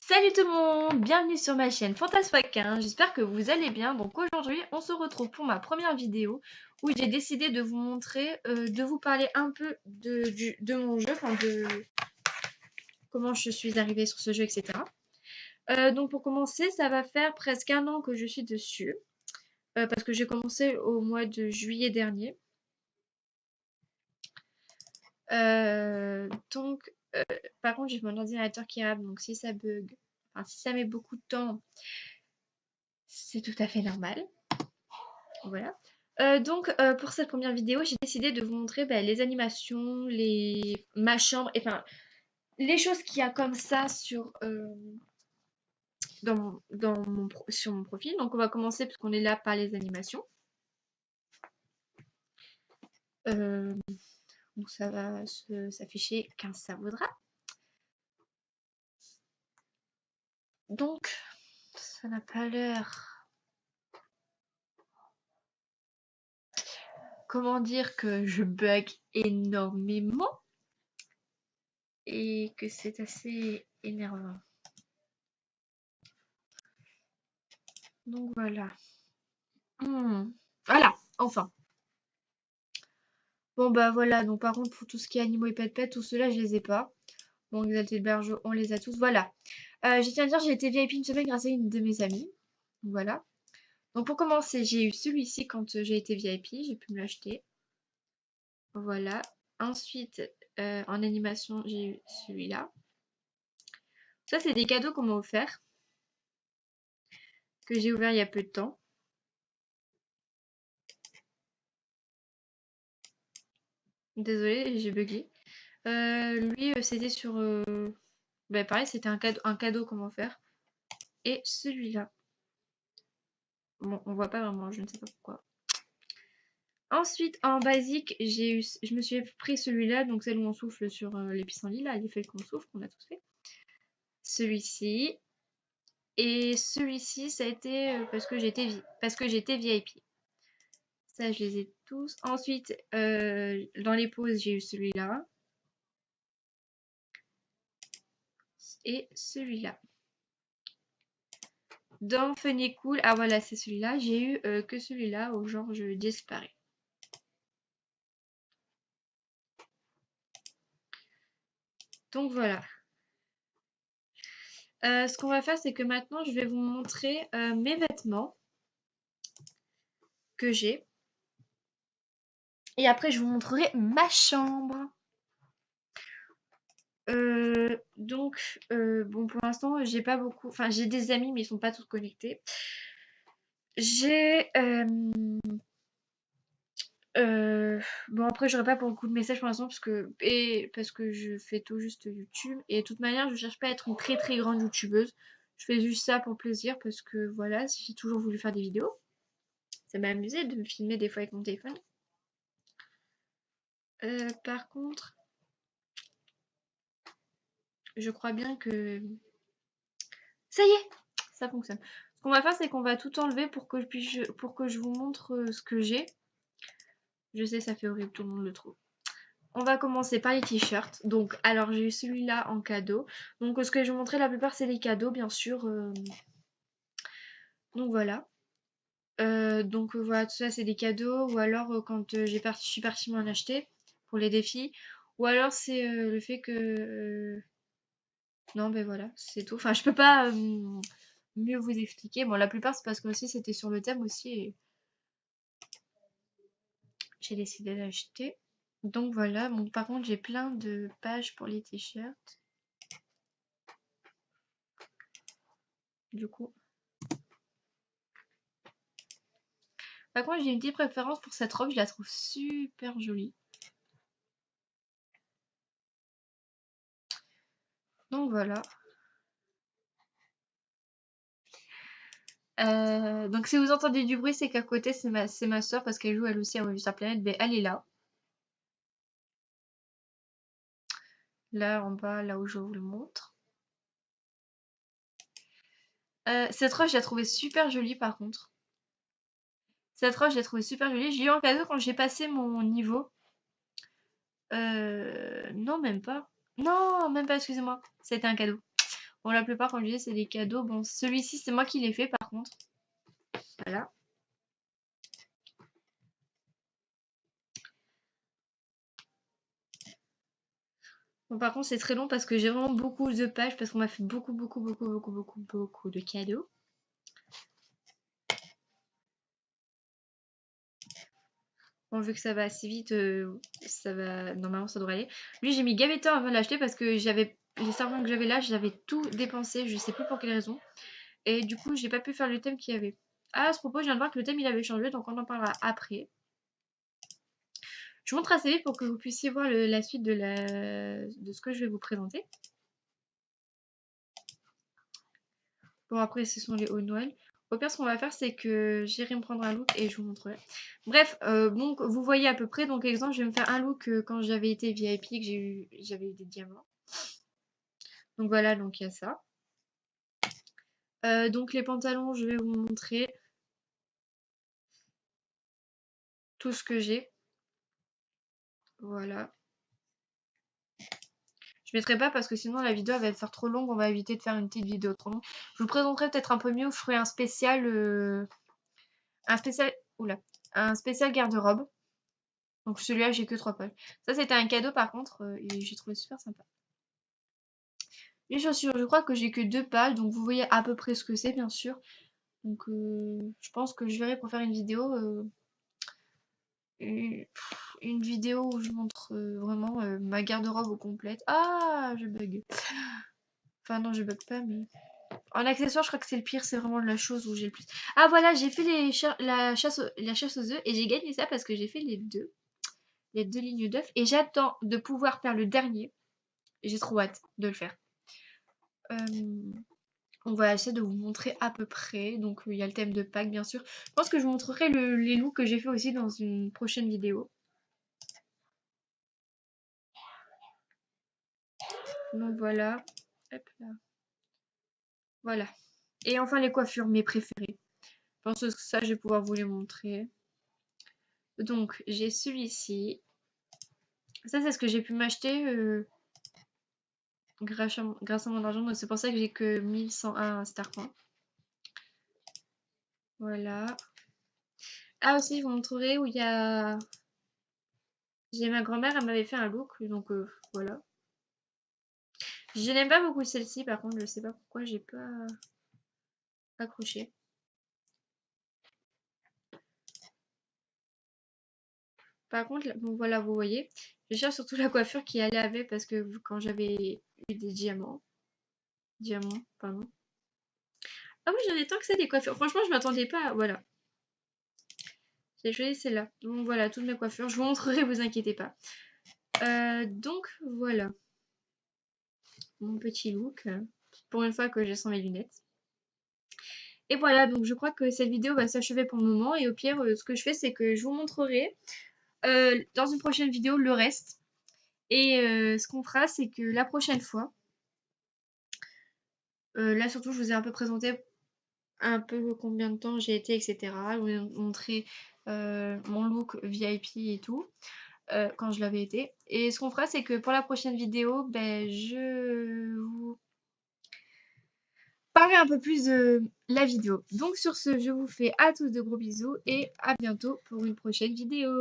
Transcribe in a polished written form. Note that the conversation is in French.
Salut tout le monde, bienvenue sur ma chaîne Fantasfaquin, j'espère que vous allez bien. Donc aujourd'hui on se retrouve pour ma première vidéo où j'ai décidé de vous montrer, de vous parler un peu de mon jeu, enfin de comment je suis arrivée sur ce jeu, etc. Donc pour commencer, ça va faire presque un an que je suis dessus, parce que j'ai commencé au mois de juillet dernier. Donc par contre j'ai mon ordinateur qui rame, donc si ça bug, enfin si ça met beaucoup de temps, c'est tout à fait normal. Voilà. Donc pour cette première vidéo, j'ai décidé de vous montrer les animations, ma chambre, enfin les choses qu'il y a comme ça sur, sur mon profil. Donc on va commencer puisqu'on est là par les animations. Donc ça va s'afficher quand ça voudra. Donc ça n'a pas l'air... Comment dire que je bug énormément et que c'est assez énervant. Donc voilà. Voilà, enfin. Bon bah voilà, donc par contre pour tout ce qui est animaux et pet tout cela je les ai pas. Bon, Exalté de Berger, on les a tous, voilà. Je tiens à dire, j'ai été VIP une semaine grâce à une de mes amies. Voilà. Donc pour commencer, j'ai eu celui-ci quand j'ai été VIP, j'ai pu me l'acheter. Voilà. Ensuite, en animation, j'ai eu celui-là. Ça, c'est des cadeaux qu'on m'a offert, que j'ai ouvert il y a peu de temps. Désolée, j'ai bugué. Lui, c'était sur... pareil, c'était un cadeau qu'on m'a offert. Et celui-là. Bon, on voit pas vraiment, je ne sais pas pourquoi. Ensuite, en basique, je me suis pris celui-là, donc celle où on souffle sur les pissenlits, là, l'effet qu'on souffle, qu'on a tous fait. Celui-ci. Et celui-ci, ça a été parce que j'étais VIP. Ça, je les ai tous. Ensuite, dans les pauses, j'ai eu celui-là. Et celui-là. Dans Funny Cool, ah voilà, c'est celui-là. J'ai eu que celui-là, au genre, je disparais. Donc voilà. Ce qu'on va faire, c'est que maintenant, je vais vous montrer mes vêtements que j'ai. Et après, je vous montrerai ma chambre. Bon, pour l'instant, j'ai pas beaucoup... Enfin, j'ai des amis, mais ils sont pas tous connectés. J'ai... bon, après, j'aurai pas beaucoup de messages pour l'instant parce que je fais tout juste YouTube. Et de toute manière, je cherche pas à être une très très grande YouTubeuse. Je fais juste ça pour plaisir parce que voilà, j'ai toujours voulu faire des vidéos. Ça m'a amusé de me filmer des fois avec mon téléphone. Par contre, je crois bien que... Ça y est, ça fonctionne. Ce qu'on va faire, c'est qu'on va tout enlever pour que je vous montre ce que j'ai. Je sais, ça fait horrible, tout le monde le trouve. On va commencer par les t-shirts. Donc, alors j'ai eu celui-là en cadeau. Donc, ce que je vais vous montrer, la plupart, c'est les cadeaux, bien sûr. Donc, voilà. Voilà, tout ça, c'est des cadeaux. Ou alors, quand je suis partie m'en acheter pour les défis. Ou alors, c'est le fait que... Non, ben voilà, c'est tout. Enfin, je peux pas mieux vous expliquer. Bon, la plupart, c'est parce que aussi, c'était sur le thème aussi. Et j'ai décidé d'acheter. Donc voilà, bon, par contre j'ai plein de pages pour les t-shirts. Du coup. Par contre j'ai une petite préférence pour cette robe, je la trouve super jolie. Donc voilà. Donc si vous entendez du bruit, c'est qu'à côté c'est ma soeur parce qu'elle joue elle aussi à Wave sur Planète, mais elle est là. Là en bas, là où je vous le montre. Cette robe, je la trouvais super jolie par contre. Cette robe, je l'ai trouvée super jolie. Je l'ai eu en cadeau quand j'ai passé mon niveau. Non, même pas. Non, même pas, excusez-moi. C'était un cadeau. Bon, la plupart, comme je disais, c'est des cadeaux. Bon, celui-ci, c'est moi qui l'ai fait, par contre. Voilà. Bon, par contre, c'est très long parce que j'ai vraiment beaucoup de pages parce qu'on m'a fait beaucoup de cadeaux. Bon, vu que ça va assez vite, ça va. Normalement, ça devrait aller. Lui, j'ai mis gavé de temps avant de l'acheter parce que j'avais. Les servants que j'avais là, j'avais tout dépensé, je sais plus pour quelle raison. Et du coup, j'ai pas pu faire le thème qu'il y avait. Ah, à ce propos, je viens de voir que le thème il avait changé, donc on en parlera après. Je vous montre assez vite pour que vous puissiez voir la suite de ce que je vais vous présenter. Bon, après, ce sont les hauts de Noël. Au pire, ce qu'on va faire, c'est que j'irai me prendre un look et je vous montrerai. Bref, donc vous voyez à peu près. Donc, exemple, je vais me faire un look quand j'avais été VIP, que j'avais eu des diamants. Donc voilà, donc il y a ça. Donc les pantalons, je vais vous montrer tout ce que j'ai. Voilà. Je mettrai pas parce que sinon la vidéo elle va faire trop longue. On va éviter de faire une petite vidéo trop longue. Je vous présenterai peut-être un peu mieux où je ferai un spécial. Oula. Un spécial garde-robe. Donc celui-là, j'ai que 3 pages. Ça, c'était un cadeau par contre. Et j'ai trouvé super sympa. Les chaussures, je crois que j'ai que 2 pages. Donc vous voyez à peu près ce que c'est, bien sûr. Donc je pense que je verrai pour faire une vidéo. Une vidéo où je montre vraiment ma garde-robe au complète. Ah, je bug. Enfin non, je bug pas, mais... En accessoire, je crois que c'est le pire, c'est vraiment la chose où j'ai le plus. Ah voilà, j'ai fait la chasse aux œufs et j'ai gagné ça parce que j'ai fait les deux lignes d'œufs et j'attends de pouvoir faire le dernier. J'ai trop hâte de le faire. On va essayer de vous montrer à peu près. Donc il y a le thème de Pâques bien sûr. Je pense que je vous montrerai les looks que j'ai fait aussi dans une prochaine vidéo. Donc voilà. Hop là. Voilà. Et enfin les coiffures, mes préférées. Je pense que ça, je vais pouvoir vous les montrer. Donc, j'ai celui-ci. Ça, c'est ce que j'ai pu m'acheter grâce à mon argent. Donc, c'est pour ça que j'ai que 1101 star points. Voilà. Ah, aussi, je vous montrerai où il y a... J'ai ma grand-mère, elle m'avait fait un look. Donc, voilà. Je n'aime pas beaucoup celle-ci, par contre, je sais pas pourquoi j'ai pas accroché. Par contre, bon voilà, vous voyez, je cherche surtout la coiffure qui allait avec parce que quand j'avais eu des diamants, pardon. Ah oui, j'en ai tant que ça des coiffures. Franchement, je m'attendais pas. Voilà, j'ai choisi celle-là. Donc voilà, toutes mes coiffures. Je vous montrerai, vous inquiétez pas. Donc voilà, mon petit look. Pour une fois que j'ai sans mes lunettes. Et voilà, donc je crois que cette vidéo va s'achever pour le moment. Et au pire, ce que je fais, c'est que je vous montrerai dans une prochaine vidéo le reste. Et ce qu'on fera, c'est que la prochaine fois, là surtout, je vous ai un peu présenté un peu combien de temps j'ai été, etc. Je vous ai montré mon look VIP et tout, quand je l'avais été. Et ce qu'on fera, c'est que pour la prochaine vidéo, ben, je vous parlerai un peu plus de la vidéo. Donc sur ce, je vous fais à tous de gros bisous et à bientôt pour une prochaine vidéo.